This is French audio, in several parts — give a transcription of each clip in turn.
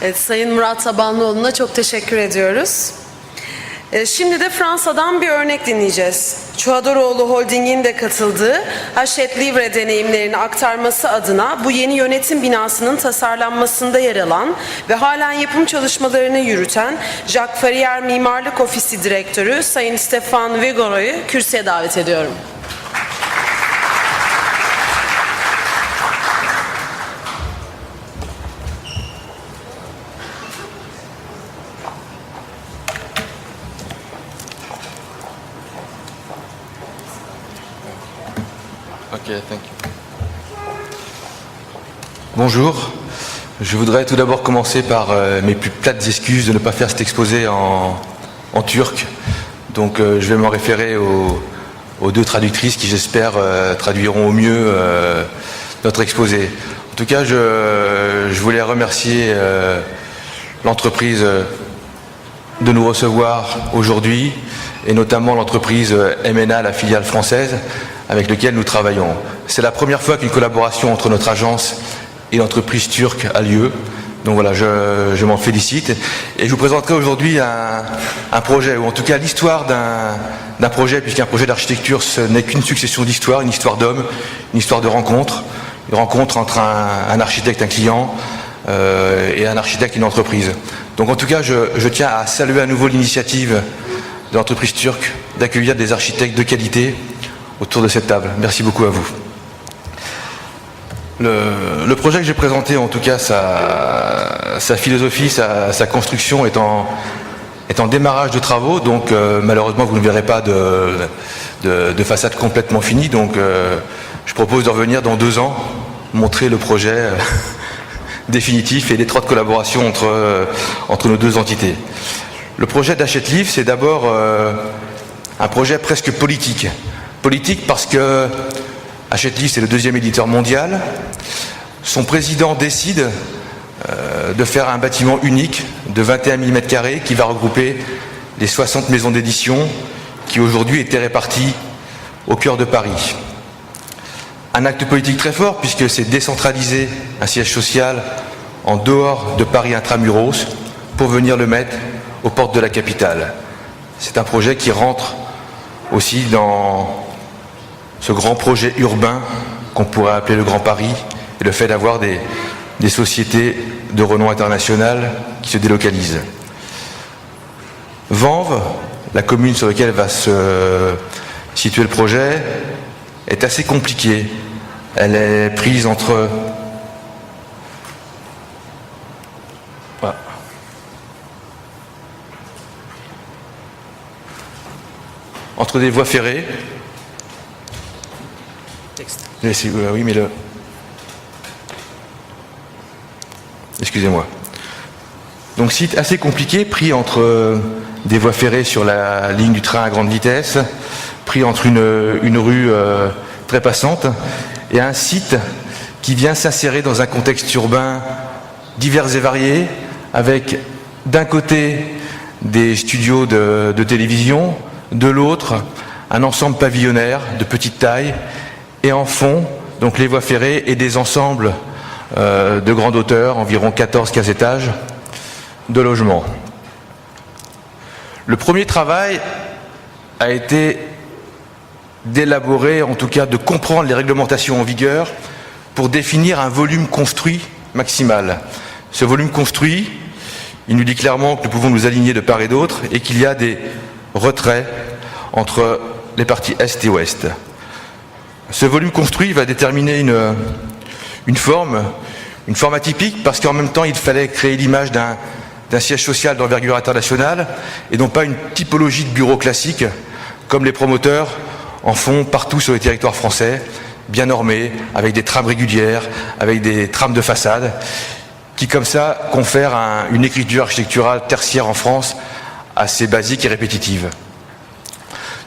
Evet, Sayın Murat Tabanlıoğlu'na çok teşekkür ediyoruz. Şimdi de Fransa'dan bir örnek dinleyeceğiz. Çuhadaroğlu Holding'in de katıldığı Hachette Livre deneyimlerini aktarması adına bu yeni yönetim binasının tasarlanmasında yer alan ve halen yapım çalışmalarını yürüten Jacques Ferrier Mimarlık Ofisi Direktörü Sayın Stéphane Vigouro'yu kürsüye davet ediyorum. Ok, thank you. Bonjour, je voudrais tout d'abord commencer par mes plus plates excuses de ne pas faire cet exposé en turc. Donc je vais m'en référer aux deux traductrices qui j'espère traduiront au mieux notre exposé. En tout cas, je voulais remercier l'entreprise de nous recevoir aujourd'hui et notamment l'entreprise MNA, la filiale française, avec laquelle nous travaillons. C'est la première fois qu'une collaboration entre notre agence et l'entreprise turque a lieu. Donc voilà, je m'en félicite. Et je vous présenterai aujourd'hui un projet, ou en tout cas l'histoire d'un projet, puisqu'un projet d'architecture, ce n'est qu'une succession d'histoires, une histoire d'hommes, une histoire de rencontres, une rencontre entre un architecte, un client, et un architecte, une entreprise. Donc en tout cas, je tiens à saluer à nouveau l'initiative de l'entreprise turque d'accueillir des architectes de qualité autour de cette table. Merci beaucoup à vous. Le projet que j'ai présenté, en tout cas sa philosophie, sa construction est en démarrage de travaux, donc malheureusement vous ne verrez pas de façade complètement finie, donc je propose de revenir dans 2 ans, montrer le projet définitif et l'étroite collaboration entre nos deux entités. Le projet d'Hachette Livre, c'est d'abord un projet presque politique. Politique parce que Hachette Livre, c'est le 2e éditeur mondial. Son président décide de faire un bâtiment unique de 21 000 m² qui va regrouper les 60 maisons d'édition qui aujourd'hui étaient réparties au cœur de Paris. Un acte politique très fort puisque c'est décentraliser un siège social en dehors de Paris intramuros pour venir le mettre aux portes de la capitale. C'est un projet qui rentre aussi dans ce grand projet urbain qu'on pourrait appeler le Grand Paris et le fait d'avoir des sociétés de renom international qui se délocalisent. Vanves, la commune sur laquelle va se situer le projet, est assez compliquée. Elle est prise entre des voies ferrées. Oui, mais excusez-moi. Donc site assez compliqué, pris entre des voies ferrées sur la ligne du train à grande vitesse, pris entre une rue très passante, et un site qui vient s'insérer dans un contexte urbain divers et varié, avec d'un côté des studios de télévision, de l'autre un ensemble pavillonnaire de petite taille, et en fond, donc les voies ferrées et des ensembles de grande hauteur, environ 14-15 étages, de logements. Le premier travail a été d'élaborer, en tout cas de comprendre les réglementations en vigueur pour définir un volume construit maximal. Ce volume construit, il nous dit clairement que nous pouvons nous aligner de part et d'autre et qu'il y a des retraits entre les parties est et ouest. Ce volume construit va déterminer une forme atypique parce qu'en même temps il fallait créer l'image d'un siège social d'envergure internationale et non pas une typologie de bureau classique comme les promoteurs en font partout sur les territoires français, bien normés, avec des trames régulières, avec des trames de façade, qui comme ça confèrent une écriture architecturale tertiaire en France assez basique et répétitive.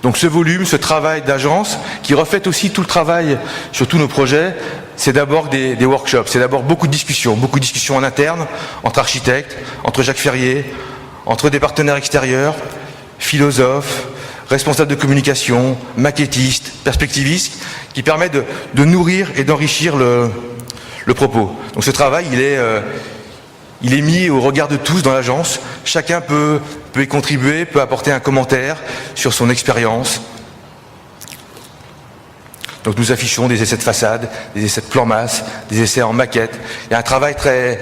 Donc ce volume, ce travail d'agence, qui reflète aussi tout le travail sur tous nos projets, c'est d'abord des workshops, c'est d'abord beaucoup de discussions en interne, entre architectes, entre Jacques Ferrier, entre des partenaires extérieurs, philosophes, responsables de communication, maquettistes, perspectivistes, qui permettent de nourrir et d'enrichir le propos. Donc ce travail, Il est mis au regard de tous dans l'agence. Chacun peut y contribuer, peut apporter un commentaire sur son expérience. Donc nous affichons des essais de façade, des essais de plan masse, des essais en maquette. Il y a un travail très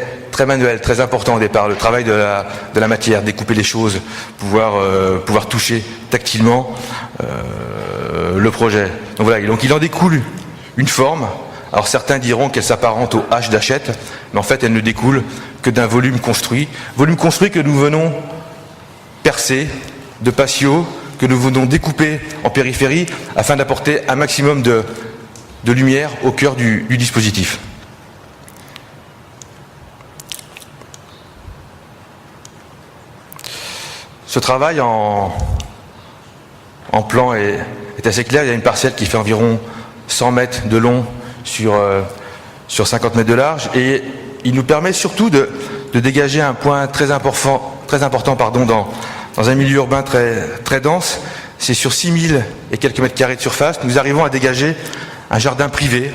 manuel, très important au départ, le travail de la matière, découper les choses, pouvoir toucher tactilement le projet. Donc voilà, donc il en découle une forme. Alors certains diront qu'elle s'apparente au H d'Hachette, mais en fait elle ne découle que d'un volume construit que nous venons percer de patio, que nous venons découper en périphérie afin d'apporter un maximum de lumière au cœur du dispositif. Ce travail en plan est assez clair. Il y a une parcelle qui fait environ 100 mètres de long sur 50 mètres de large, et il nous permet surtout de dégager un point très important dans un milieu urbain très dense. C'est sur 6000 et quelques mètres carrés de surface, nous arrivons à dégager un jardin privé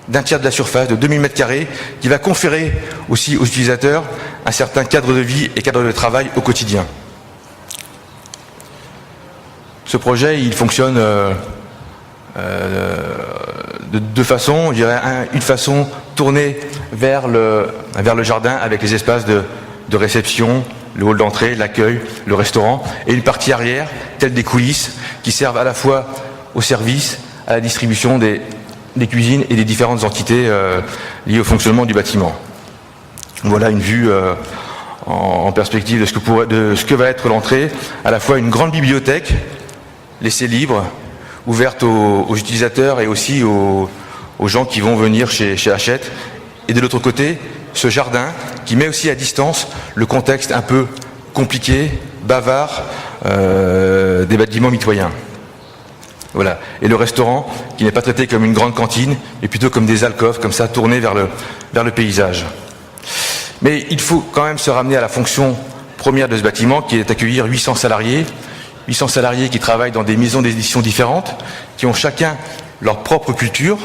d'un tiers de la surface, de 2000 mètres carrés, qui va conférer aussi aux utilisateurs un certain cadre de vie et cadre de travail au quotidien. Ce projet, il fonctionne de deux façons. Je dirais une façon tournée vers le jardin avec les espaces de réception, le hall d'entrée, l'accueil, le restaurant, et une partie arrière, telle des coulisses, qui servent à la fois au service, à la distribution des cuisines et des différentes entités liées au fonctionnement du bâtiment. Voilà une vue en perspective de ce que va être l'entrée, à la fois une grande bibliothèque, laissée libre, ouverte aux utilisateurs et aussi aux gens qui vont venir chez Hachette, et de l'autre côté, ce jardin qui met aussi à distance le contexte un peu compliqué, bavard des bâtiments mitoyens. Voilà. Et le restaurant qui n'est pas traité comme une grande cantine, mais plutôt comme des alcôves, comme ça, tournées vers le paysage. Mais il faut quand même se ramener à la fonction première de ce bâtiment, qui est d'accueillir 800 salariés qui travaillent dans des maisons d'édition différentes, qui ont chacun leur propre culture.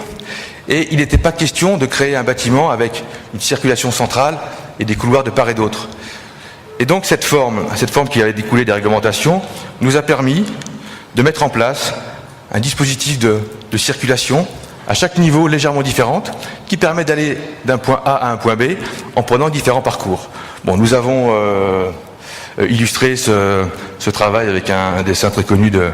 Et il n'était pas question de créer un bâtiment avec une circulation centrale et des couloirs de part et d'autre. Et donc cette forme qui avait découlé des réglementations nous a permis de mettre en place un dispositif de circulation à chaque niveau légèrement différente, qui permet d'aller d'un point A à un point B en prenant différents parcours. Bon, nous avons illustré ce travail avec un dessin très connu de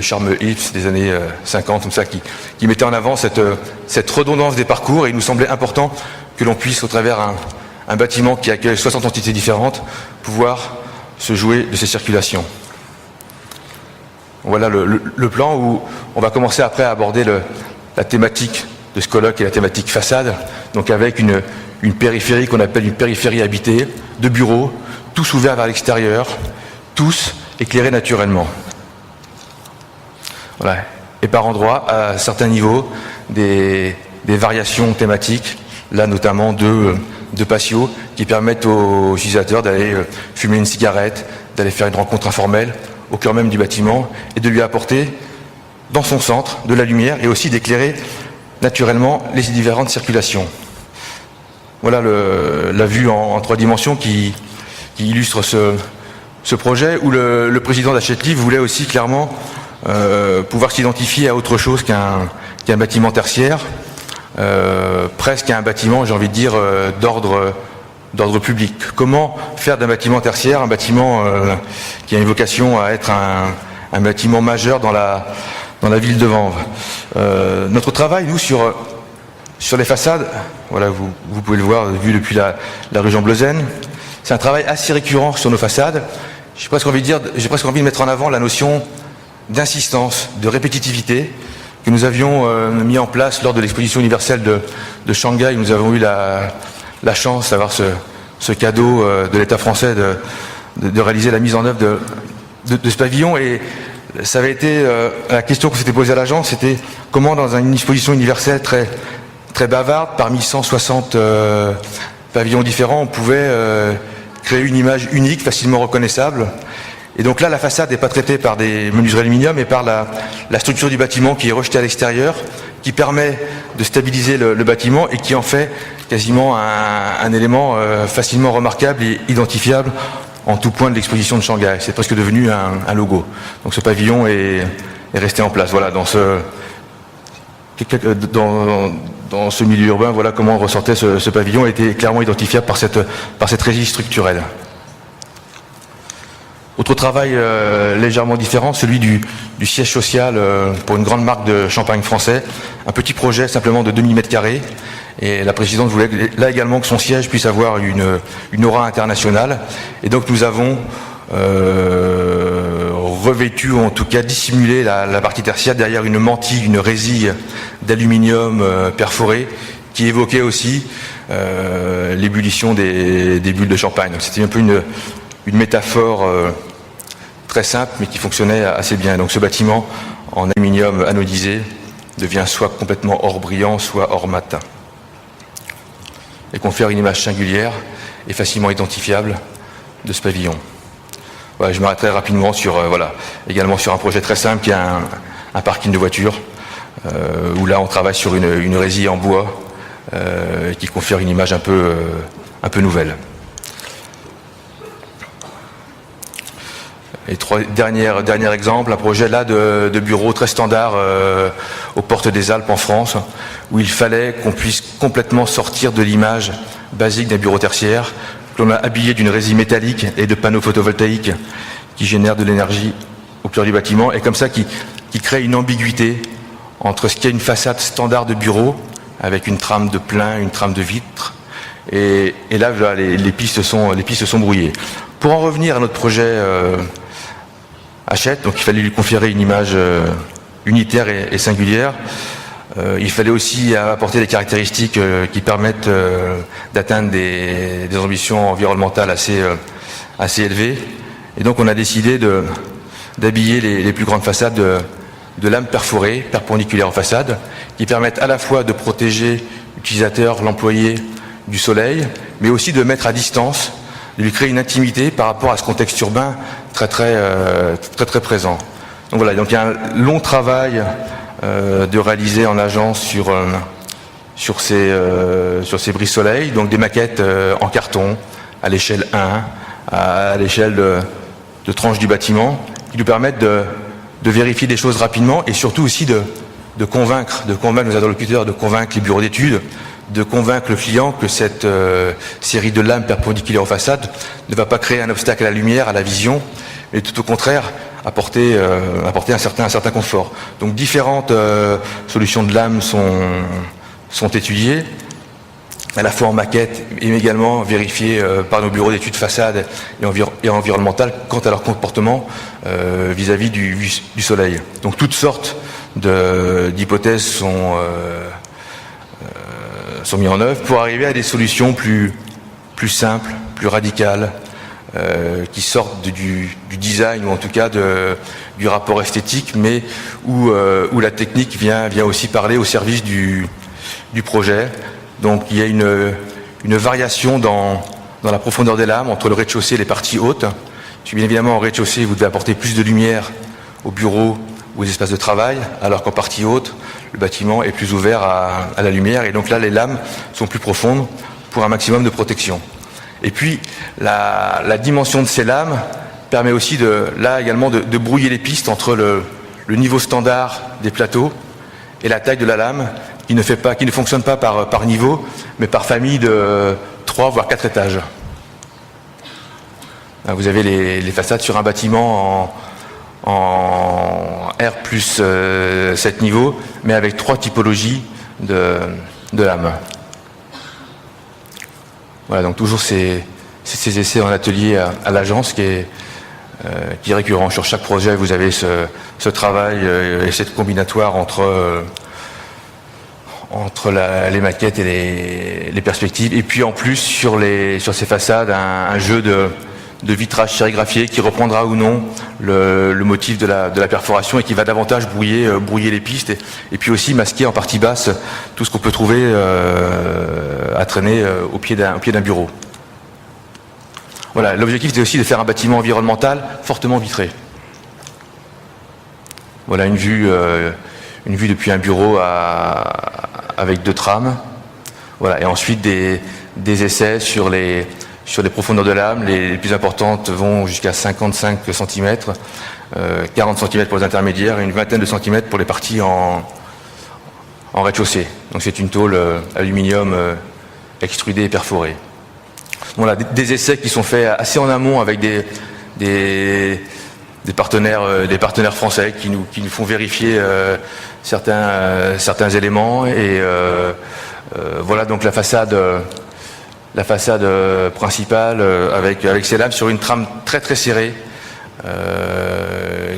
Charles Hips des années 50, comme ça, qui mettait en avant cette redondance des parcours, et il nous semblait important que l'on puisse, au travers un bâtiment qui accueille 60 entités différentes, pouvoir se jouer de ces circulations. Voilà le plan où on va commencer après à aborder la thématique de ce colloque et la thématique façade, donc avec une périphérie qu'on appelle une périphérie habitée, de bureaux, tous ouverts vers l'extérieur, tous éclairés naturellement. Voilà. Et par endroits, à certains niveaux, des variations thématiques, là notamment de patios, qui permettent aux utilisateurs d'aller fumer une cigarette, d'aller faire une rencontre informelle au cœur même du bâtiment, et de lui apporter dans son centre de la lumière, et aussi d'éclairer naturellement les différentes circulations. Voilà la vue en 3 dimensions qui illustre ce projet, où le président d'Hachette Livre voulait aussi clairement pouvoir s'identifier à autre chose qu'un bâtiment tertiaire, presque à un bâtiment, j'ai envie de dire, d'ordre public. Comment faire d'un bâtiment tertiaire un bâtiment qui a une vocation à être un bâtiment majeur dans la ville de Vanves. Notre travail, nous, sur les façades, voilà, vous pouvez le voir, vu depuis la rue Jean-Bleuzen, c'est un travail assez récurrent sur nos façades. J'ai presque envie de mettre en avant la notion d'insistance, de répétitivité, que nous avions mis en place lors de l'exposition universelle de Shanghai. Nous avons eu la chance d'avoir ce cadeau de l'État français de réaliser la mise en œuvre de ce pavillon, et ça avait été la question qu'on s'était posée à l'agence, c'était comment dans une exposition universelle très bavarde, parmi 160 pavillons différents, on pouvait créer une image unique, facilement reconnaissable. Et donc là, la façade n'est pas traitée par des menuiseries aluminium, mais par la structure du bâtiment qui est rejetée à l'extérieur, qui permet de stabiliser le bâtiment et qui en fait quasiment un élément facilement remarquable et identifiable en tout point de l'exposition de Shanghai. C'est presque devenu un logo. Donc ce pavillon est resté en place. Voilà, dans ce milieu urbain, voilà comment ressortait ce pavillon, était clairement identifiable par cette régie structurelle. Autre travail légèrement différent, celui du siège social pour une grande marque de champagne français. Un petit projet simplement de 2000 m². Et la présidente voulait là également que son siège puisse avoir une aura internationale. Et donc nous avons revêtu, ou en tout cas dissimulé la partie tertiaire derrière une mantille, une résille d'aluminium perforée qui évoquait aussi l'ébullition des bulles de champagne. C'était un peu une métaphore très simple mais qui fonctionnait assez bien. Donc ce bâtiment en aluminium anodisé devient soit complètement or brillant, soit or mat. Et confère une image singulière et facilement identifiable de ce pavillon. Voilà, je m'arrêterai rapidement sur, également sur un projet très simple qui est un parking de voitures, où là on travaille sur une résille en bois qui confère une image un peu nouvelle. Et dernier exemple, un projet là de bureau très standard aux portes des Alpes en France, où il fallait qu'on puisse complètement sortir de l'image basique d'un bureau tertiaire, que l'on a habillé d'une résille métallique et de panneaux photovoltaïques qui génèrent de l'énergie au cœur du bâtiment, et comme ça qui crée une ambiguïté entre ce qui est une façade standard de bureau, avec une trame de plein, une trame de vitre, et là les pistes sont brouillées. Pour en revenir à notre projet Hachette, donc il fallait lui conférer une image unitaire et singulière. Il fallait aussi apporter des caractéristiques qui permettent d'atteindre des ambitions environnementales assez élevées. Et donc on a décidé d'habiller les plus grandes façades de lames perforées, perpendiculaires aux façades, qui permettent à la fois de protéger l'utilisateur, l'employé du soleil, mais aussi de mettre à distance, de lui créer une intimité par rapport à ce contexte urbain très présent. Donc voilà, donc il y a un long travail de réaliser en agence sur ces brise-soleil, donc des maquettes en carton à l'échelle 1, à l'échelle de tranches du bâtiment, qui nous permettent de vérifier des choses rapidement et surtout aussi de convaincre nos interlocuteurs, de convaincre les bureaux d'études, de convaincre le client que cette série de lames perpendiculaires aux façades ne va pas créer un obstacle à la lumière, à la vision, mais tout au contraire apporter un certain confort. Donc différentes solutions de lames sont étudiées, à la fois en maquette et également vérifiées par nos bureaux d'études façades et environnementales quant à leur comportement vis-à-vis du soleil. Donc toutes sortes d'hypothèses sont mises en œuvre pour arriver à des solutions plus simples, plus radicales, qui sortent du design ou en tout cas du rapport esthétique, mais où la technique vient aussi parler au service du projet. Donc il y a une variation dans la profondeur des lames entre le rez-de-chaussée et les parties hautes. Puis bien évidemment, en rez-de-chaussée, vous devez apporter plus de lumière au bureau ou aux espaces de travail, alors qu'en partie haute, le bâtiment est plus ouvert à la lumière. Et donc là, les lames sont plus profondes pour un maximum de protection. Et puis, la dimension de ces lames permet aussi également de brouiller les pistes entre le niveau standard des plateaux et la taille de la lame, qui ne fonctionne pas par niveau, mais par famille de 3 voire 4 étages. Là, vous avez les façades sur un bâtiment en R plus 7 niveaux, mais avec 3 typologies de lames. Voilà, donc toujours ces essais en atelier à l'agence qui est récurrent. Sur chaque projet, vous avez ce travail et cette combinatoire entre les maquettes et les perspectives. Et puis en plus, sur ces façades, un jeu de vitrage sérigraphié qui reprendra ou non le motif de la perforation et qui va davantage brouiller les pistes et puis aussi masquer en partie basse tout ce qu'on peut trouver à traîner au pied d'un bureau. Voilà, l'objectif c'est aussi de faire un bâtiment environnemental fortement vitré. Voilà une vue une vue depuis un bureau avec 2 trames. Voilà. Et ensuite des essais sur les profondeurs de lame. Les plus importantes vont jusqu'à 55 cm, 40 cm pour les intermédiaires et une vingtaine de centimètres pour les parties en rez-de-chaussée. Donc c'est une tôle aluminium extrudée et perforée. Voilà, des essais qui sont faits assez en amont avec des partenaires français qui nous font vérifier certains éléments. Et voilà donc la façade principale avec ces lames sur une trame très très serrée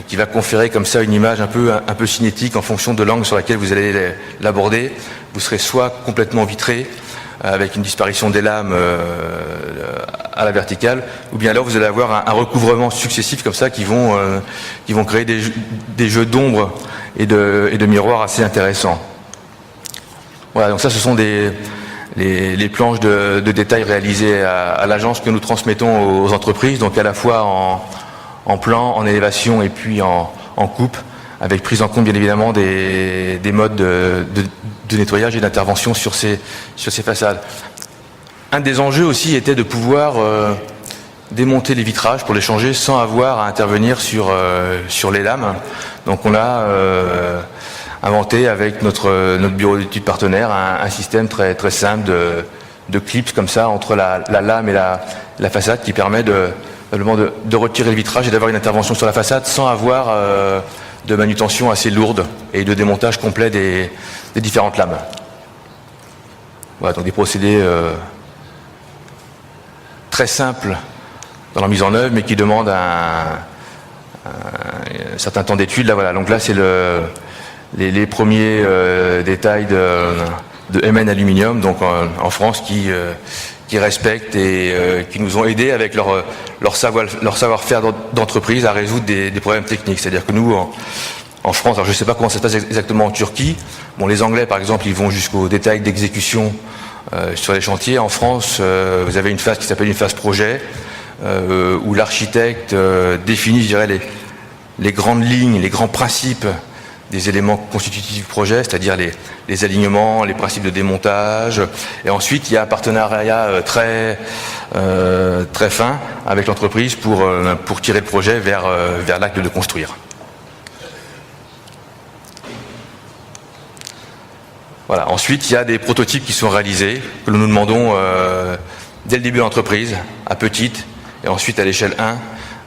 qui va conférer comme ça une image un peu cinétique en fonction de l'angle sur laquelle vous allez l'aborder. Vous serez soit complètement vitré avec une disparition des lames à la verticale, ou bien alors vous allez avoir un recouvrement successif comme ça qui vont créer des jeux d'ombre et de miroirs assez intéressants. Voilà, donc ça ce sont les planches de détail réalisées à l'agence que nous transmettons aux entreprises, donc à la fois en plan, en élévation et puis en coupe, avec prise en compte bien évidemment des modes de nettoyage et d'intervention sur ces façades. Un des enjeux aussi était de pouvoir démonter les vitrages pour les changer sans avoir à intervenir sur les lames. Donc on a inventé avec notre bureau d'études partenaire un système très, très simple de clips comme ça entre la lame et la façade qui permet de retirer le vitrage et d'avoir une intervention sur la façade sans avoir de manutention assez lourde et de démontage complet des différentes lames. Voilà, donc des procédés très simples dans la mise en œuvre, mais qui demandent un certain temps d'étude. Là, voilà. Donc là, c'est les premiers détails de MN Aluminium, donc en France, qui respectent et qui nous ont aidés avec leur savoir-faire d'entreprise à résoudre des problèmes techniques. C'est-à-dire que nous, en France, alors je ne sais pas comment ça se passe exactement en Turquie. Bon, les Anglais, par exemple, ils vont jusqu'au détail d'exécution sur les chantiers. En France, vous avez une phase qui s'appelle une phase projet, où l'architecte définit, je dirais, les grandes lignes, les grands principes des éléments constitutifs du projet, c'est-à-dire les alignements, les principes de démontage. Et ensuite, il y a un partenariat très fin avec l'entreprise pour tirer le projet vers l'acte de construire. Voilà. Ensuite, il y a des prototypes qui sont réalisés, que nous demandons dès le début de l'entreprise, à petite, et ensuite à l'échelle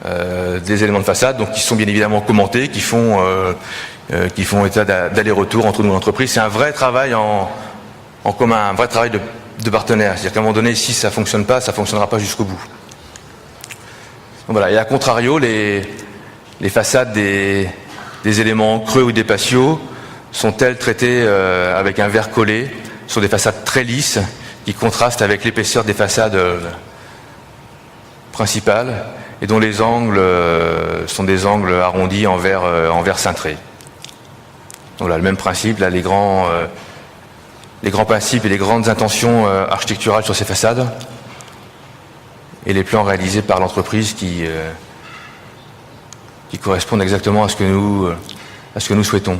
1, des éléments de façade, donc qui sont bien évidemment commentés, qui font état d'aller-retour entre nous et l'entreprise. C'est un vrai travail en commun, un vrai travail de partenaire. C'est-à-dire qu'à un moment donné, si ça ne fonctionne pas, ça ne fonctionnera pas jusqu'au bout. Donc voilà. Et à contrario, les façades des éléments creux ou des patios sont-elles traitées avec un verre collé sur des façades très lisses qui contrastent avec l'épaisseur des façades principales et dont les angles sont des angles arrondis en verre cintré. Voilà, le même principe, là, les grands principes et les grandes intentions architecturales sur ces façades et les plans réalisés par l'entreprise qui correspondent exactement à ce que nous souhaitons.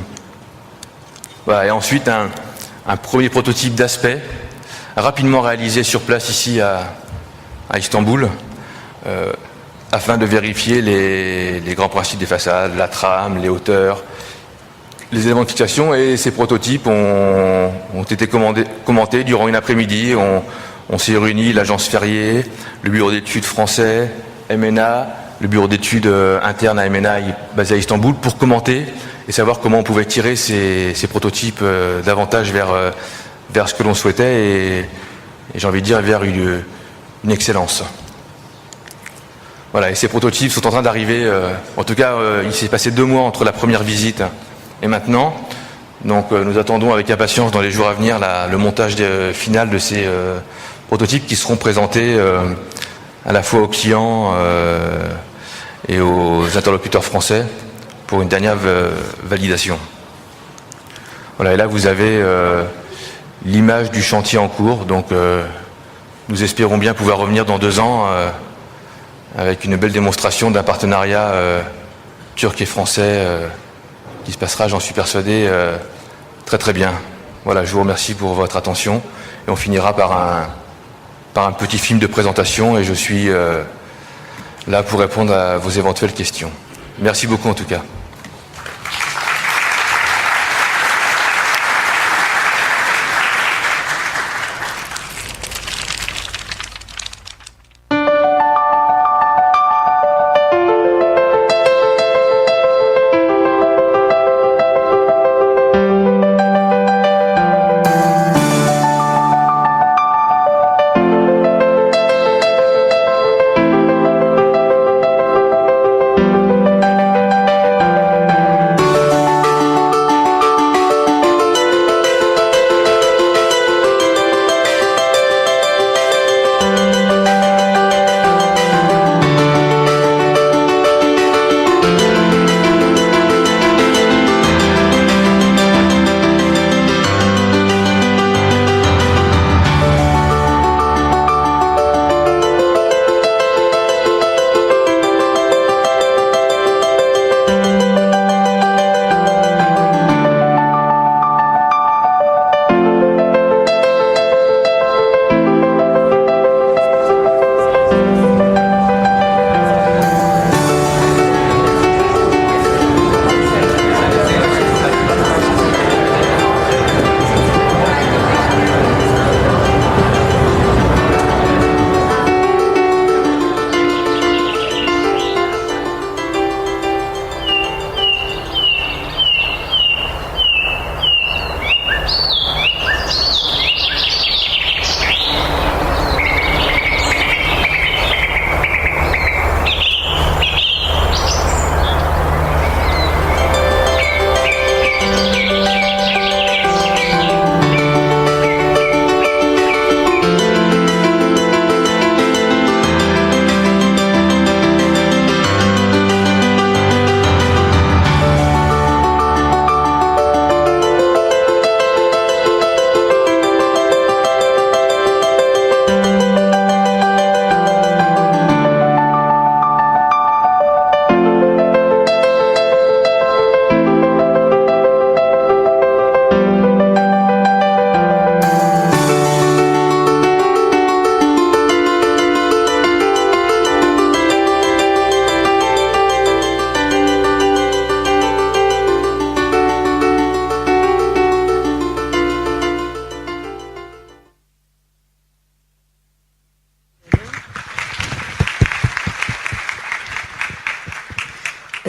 Voilà, et ensuite un premier prototype d'aspect rapidement réalisé sur place ici à Istanbul afin de vérifier les grands principes des façades, la trame, les hauteurs, les éléments de fixation. Et ces prototypes ont été commentés durant une après-midi. On s'est réunis, l'agence Ferrier, le bureau d'études français, MNA, le bureau d'études interne à MNA basé à Istanbul, pour commenter et savoir comment on pouvait tirer ces prototypes davantage vers ce que l'on souhaitait et j'ai envie de dire vers une excellence. Voilà, et ces prototypes sont en train d'arriver, en tout cas il s'est passé 2 mois entre la première visite et maintenant, donc nous attendons avec impatience dans les jours à venir le montage final de ces prototypes qui seront présentés à la fois aux clients et aux interlocuteurs français pour une dernière validation. Voilà, et là vous avez l'image du chantier en cours, donc nous espérons bien pouvoir revenir dans 2 ans avec une belle démonstration d'un partenariat turc et français qui se passera, j'en suis persuadé, très très bien. Voilà, je vous remercie pour votre attention et on finira par un petit film de présentation et je suis là pour répondre à vos éventuelles questions. Merci beaucoup en tout cas.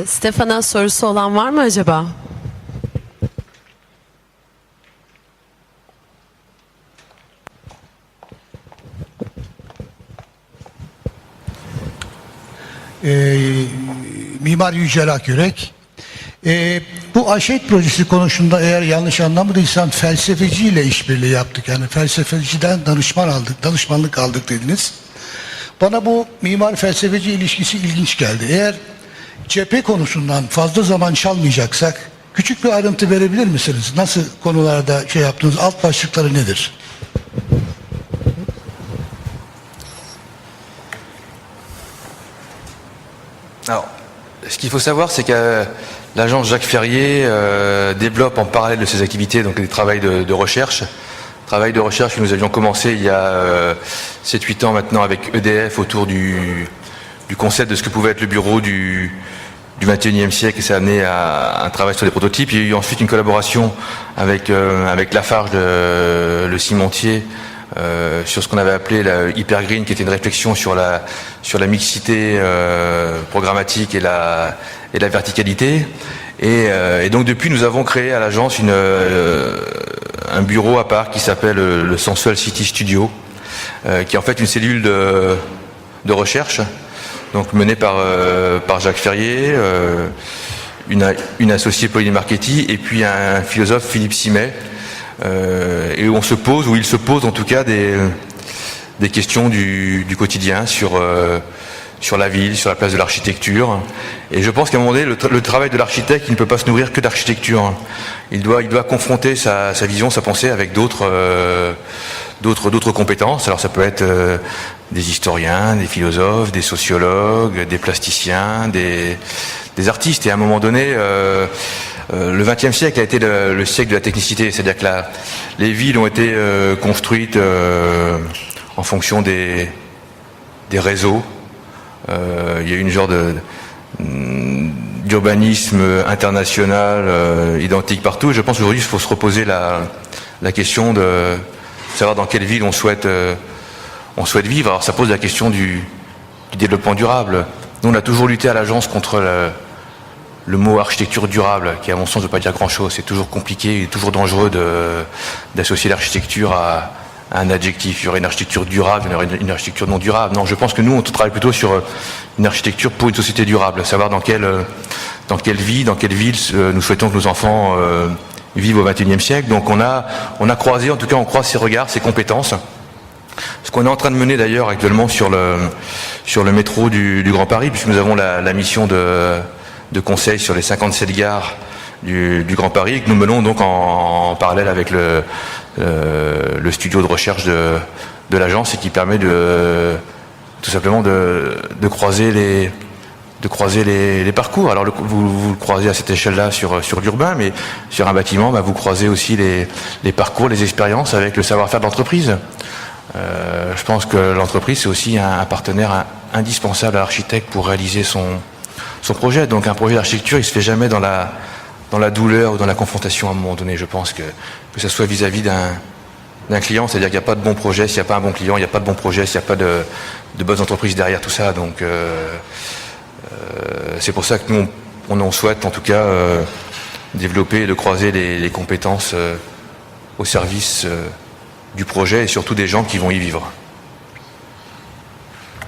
Stefan'a sorusu olan var mı acaba? Mimar Yücel Akyürek. Bu Aşet projesi konusunda eğer yanlış anlamadıysam felsefeciyle işbirliği yaptık. Yani felsefeciden danışmanlık aldık dediniz. Bana bu mimar felsefeci ilişkisi ilginç geldi. Eğer cephe konusundan fazla zaman çalmayacaksak küçük bir ayrıntı verebilir misiniz? Nasıl konularda şey yaptığınız alt başlıkları nedir? Alors, ce qu'il faut savoir, c'est que l'agence Jacques Ferrier développe en parallèle de ses activités donc des travaux de recherche. Travail de recherche que nous avions commencé il y a 7-8 ans maintenant avec EDF autour du concept de ce que pouvait être le bureau du 21e siècle et ça a amené à un travail sur des prototypes. Il y a eu ensuite une collaboration avec Lafarge, le cimentier, sur ce qu'on avait appelé la Hyper Green, qui était une réflexion sur la mixité programmatique et la verticalité. Et donc depuis, nous avons créé à l'agence un bureau à part qui s'appelle le Sensual City Studio, qui est en fait une cellule de recherche, donc menée par Jacques Ferrier, une associée Pauline Marchetti et puis un philosophe Philippe Simet, et où il se pose en tout cas des questions du quotidien sur la ville, sur la place de l'architecture. Et je pense qu'à un moment donné, le travail de l'architecte, il ne peut pas se nourrir que d'architecture. Il doit confronter sa vision, sa pensée avec d'autres compétences. Alors ça peut être des historiens, des philosophes, des sociologues, des plasticiens, des artistes. Et à un moment donné, Le XXe siècle a été le siècle de la technicité, c'est-à-dire que les villes ont été construites en fonction des réseaux. Il y a eu une genre d'urbanisme international identique partout. Et je pense qu'aujourd'hui, il faut se reposer la question de savoir dans quelle ville on souhaite vivre. Alors ça pose la question du développement durable. Nous, on a toujours lutté à l'agence contre le mot architecture durable, qui à mon sens ne veut pas dire grand-chose. C'est toujours compliqué et toujours dangereux d'associer l'architecture à un adjectif. Il y aurait une architecture durable, il y aurait une architecture non durable. Non, je pense que nous, on travaille plutôt sur une architecture pour une société durable, savoir dans quelle ville nous souhaitons que nos enfants vivent au XXIe siècle. Donc on a croisé, en tout cas on croise ses regards, ses compétences. Ce qu'on est en train de mener d'ailleurs actuellement sur le métro du Grand Paris, puisque nous avons la mission de conseil sur les 57 gares du Grand Paris, que nous menons donc en parallèle avec le studio de recherche de l'agence, et qui permet tout simplement de croiser les parcours. Alors vous le croisez à cette échelle-là sur l'urbain, mais sur un bâtiment, vous croisez aussi les parcours, les expériences avec le savoir-faire de l'entreprise. Je pense que l'entreprise, c'est aussi un partenaire indispensable à l'architecte pour réaliser son projet. Donc un projet d'architecture, il ne se fait jamais dans la douleur ou dans la confrontation à un moment donné. Je pense que ce soit vis-à-vis d'un client, c'est-à-dire qu'il n'y a pas de bon projet s'il n'y a pas un bon client, il n'y a pas de bon projet s'il n'y a pas de bonnes entreprises derrière tout ça. Donc c'est pour ça que nous, on souhaite en tout cas développer et de croiser les compétences au service du projet et surtout des gens qui vont y vivre.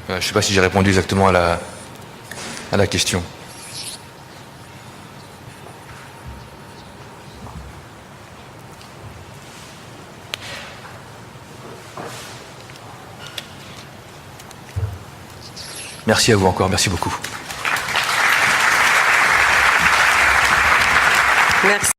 Je ne sais pas si j'ai répondu exactement à la question. Merci à vous encore, merci beaucoup. Merci.